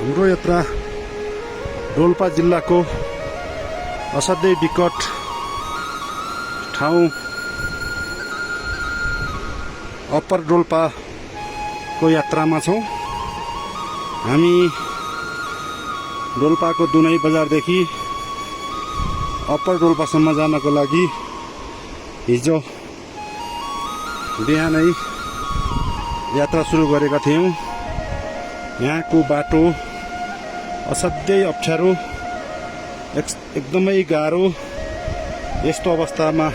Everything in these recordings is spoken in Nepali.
हाम्रो यात्रा डोल्पा जिल्लाको असाध्यै विकट ठाउँ अप्पर डोल्पाको यात्रामा छौँ। हामी डोल्पाको दुनै बजारदेखि अप्पर डोल्पासम्म जानको लागि हिजो बिहानै यात्रा सुरु गरेका थियौँ। यहाँको बाटो असाध्यै अप्ठ्यारो, एकदमै गाह्रो। यस्तो अवस्थामा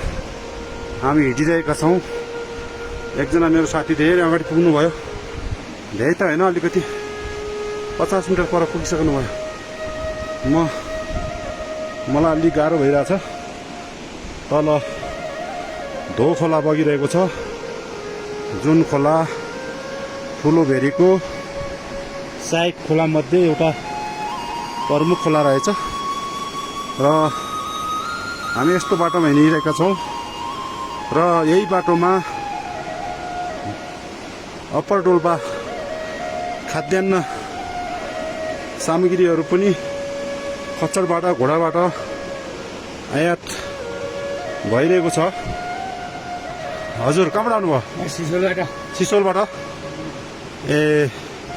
हामी हिँडिरहेका छौँ। एकजना मेरो साथी धेरै अगाडि पुग्नुभयो, धेरै त होइन, अलिकति 50 मिटर पर पुगिसक्नु भयो। मलाई अलिक गाह्रो भइरहेछ। तल धो खोला बगिरहेको छ, जुन खोला ठुलो भेरीको सहायक खोला मध्ये एउटा प्रमुख खोला रहेछ र हामी यस्तो बाटोमा हिँडिरहेका छौँ। र यही बाटोमा अप्पर डोल्पा खाद्यान्न सामग्रीहरू पनि खच्चडबाट, घोडाबाट आयात भइरहेको छ। हजुर कहाँबाट आउनुभयो? सिसोलबाट। ए,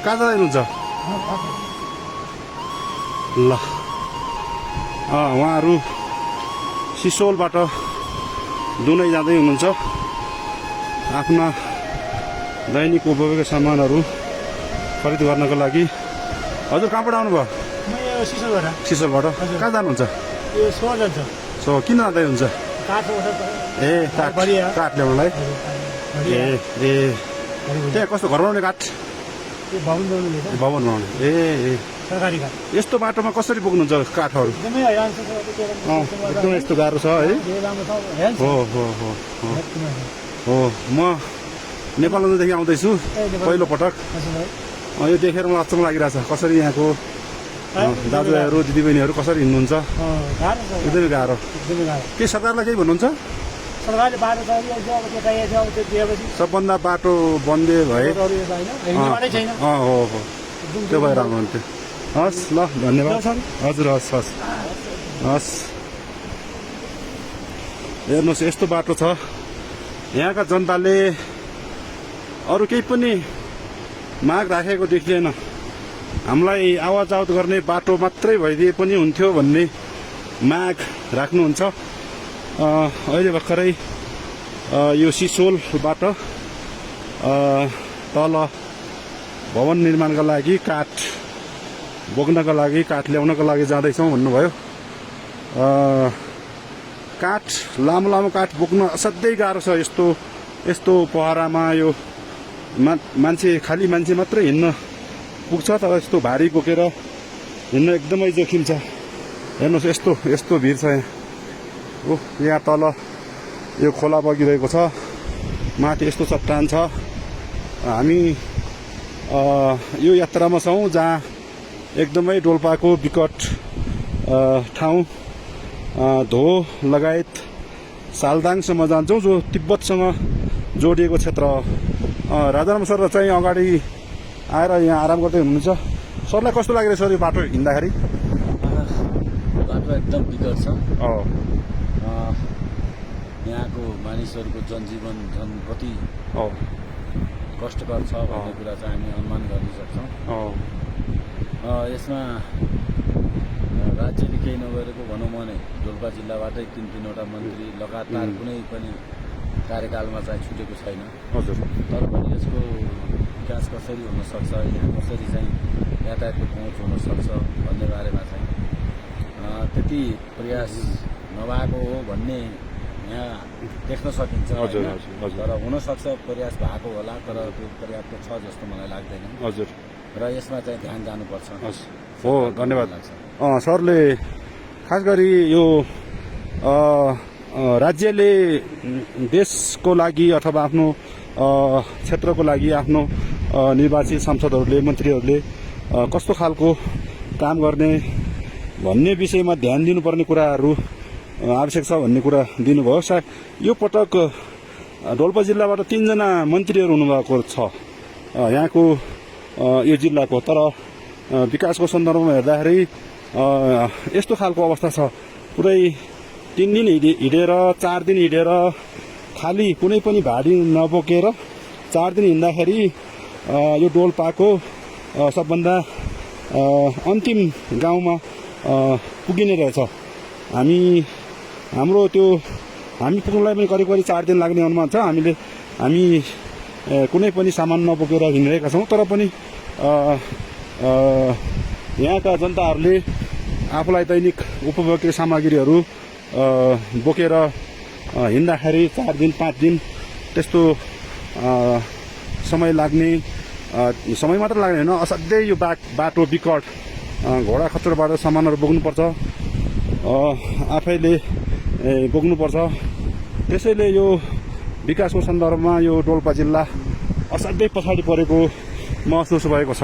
कहाँ जाँदै हुनुहुन्छ? ल, उहाँहरू सिसोलबाट दुनै जाँदै हुनुहुन्छ आफ्ना दैनिक उपभोग्य सामानहरू खरिद गर्नको लागि। हजुर कहाँबाट आउनुभयो? सिसोलबाट। कहाँ जानुहुन्छ? सो किन जाँदै हुन्छ? ए, काठ ल्याउनलाई। ए, त्यहाँ कस्तो घर बनाउने काठ? भवन बनाउने। ए, यस्तो बाटोमा कसरी पुग्नुहुन्छ काठहरू? एकदमै यस्तो गाह्रो छ है। हो, म नेपालदेखि आउँदैछु पहिलो पटक। यो देखेर मलाई अचम्म लागिरहेछ, कसरी यहाँको दाजुभाइहरू दिदीबहिनीहरू कसरी हिँड्नुहुन्छ। एकदमै गाह्रो। के सरकारलाई केही भन्नुहुन्छ? सबभन्दा बाटो बन्द भए हो, त्यो भएर आउनुहुन्थ्यो। हस्, ल, धन्यवाद। हजुर, हस्। हेर्नुहोस्, यस्तो बाटो छ। यहाँका जनताले अरू केही पनि माग राखेको देखिएन। हामीलाई आवाज आवत गर्ने बाटो मात्रै भइदिए पनि हुन्थ्यो भन्ने माग राख्नुहुन्छ। अहिले भर्खरै यो सिसोलबाट तल भवन निर्माणका लागि काठ बोक्नका लागि, काठ ल्याउनको लागि जाँदैछौँ भन्नुभयो। काठ, लामो लामो काठ बोक्न असाध्यै गाह्रो छ। यस्तो पहरामा यो खाली मान्छे मात्रै हिँड्न पुग्छ, तर यस्तो भारी बोकेर हिँड्न एकदमै जोखिम छ। हेर्नुहोस्, यस्तो भिड छ यहाँ। यहाँ तल यो खोला बगिरहेको छ, माथि यस्तो चट्टान छ। हामी यो यात्रामा छौँ जहाँ एकदमै डोल्पाको विकट ठाउँ धो लगायत सालदाङसम्म जान्छौँ, जो तिब्बतसँग जोडिएको क्षेत्र हो। राजाराम सर चाहिँ अगाडि आएर यहाँ आराम गर्दै हुनुहुन्छ। सरलाई कस्तो लागिरहेछ सर यो बाटो हिँड्दाखेरि? बाटो एकदम विकट छ। यहाँको मानिसहरूको जनजीवन झन् कति कष्टकर छ भन्ने कुरा चाहिँ हामी अनुमान गर्न सक्छौँ। यसमा राज्यले केही नगरेको भनौँ भने डोल्पा जिल्लाबाटै 3-3वटा मन्त्री लगातार कुनै पनि कार्यकालमा चाहिँ छुटेको छैन। हजुर। तर पनि यसको विकास कसरी हुनसक्छ, यहाँ कसरी चाहिँ यातायातको पहुँच हुनसक्छ भन्ने बारेमा चाहिँ त्यति प्रयास नभएको हो भन्ने यहाँ देख्न सकिन्छ। तर हुनसक्छ प्रयास भएको होला, तर त्यो पर्याप्त छ जस्तो मलाई लाग्दैन। हजुर। र यसमा चाहिँ ध्यान जानुपर्छ। हो, धन्यवाद। सरले खास गरी यो राज्यले देशको लागि अथवा आफ्नो क्षेत्रको लागि आफ्नो निर्वाचित सांसदहरूले, मन्त्रीहरूले कस्तो खालको काम गर्ने भन्ने विषयमा ध्यान दिनुपर्ने कुराहरू आवश्यक छ भन्ने कुरा दिनुभयो। सायद यो पटक डोल्पा जिल्लाबाट 3 जना मन्त्रीहरू हुनुभएको छ यहाँको यो जिल्लाको। तर विकासको सन्दर्भमा हेर्दाखेरि यस्तो खालको अवस्था छ। पुरै 3 दिन हिँडेर 4 दिन हिँडेर खाली कुनै पनि भाडी नबोकेर 4 दिन हिँड्दाखेरि यो डोल्पाको सबभन्दा अन्तिम गाउँमा पुगिने रहेछ। हाम्रो पुग्नलाई पनि करिब 4 दिन लाग्ने अनुमान छ। हामी कुनै पनि सामान नबोकेर हिँडिरहेका छौँ। तर पनि यहाँका जनताहरूले आफूलाई दैनिक उपभोग्य सामग्रीहरू बोकेर हिँड्दाखेरि 4 दिन 5 दिन त्यस्तो समय लाग्ने, समय मात्र लाग्ने होइन, असाध्यै यो बाटो विकट, घोडा खच्चडबाट सामानहरू बोक्नुपर्छ, आफैले बोक्नुपर्छ। त्यसैले यो विकासको सन्दर्भमा यो डोल्पा जिल्ला असाध्यै पछाडि परेको महसुस भएको छ।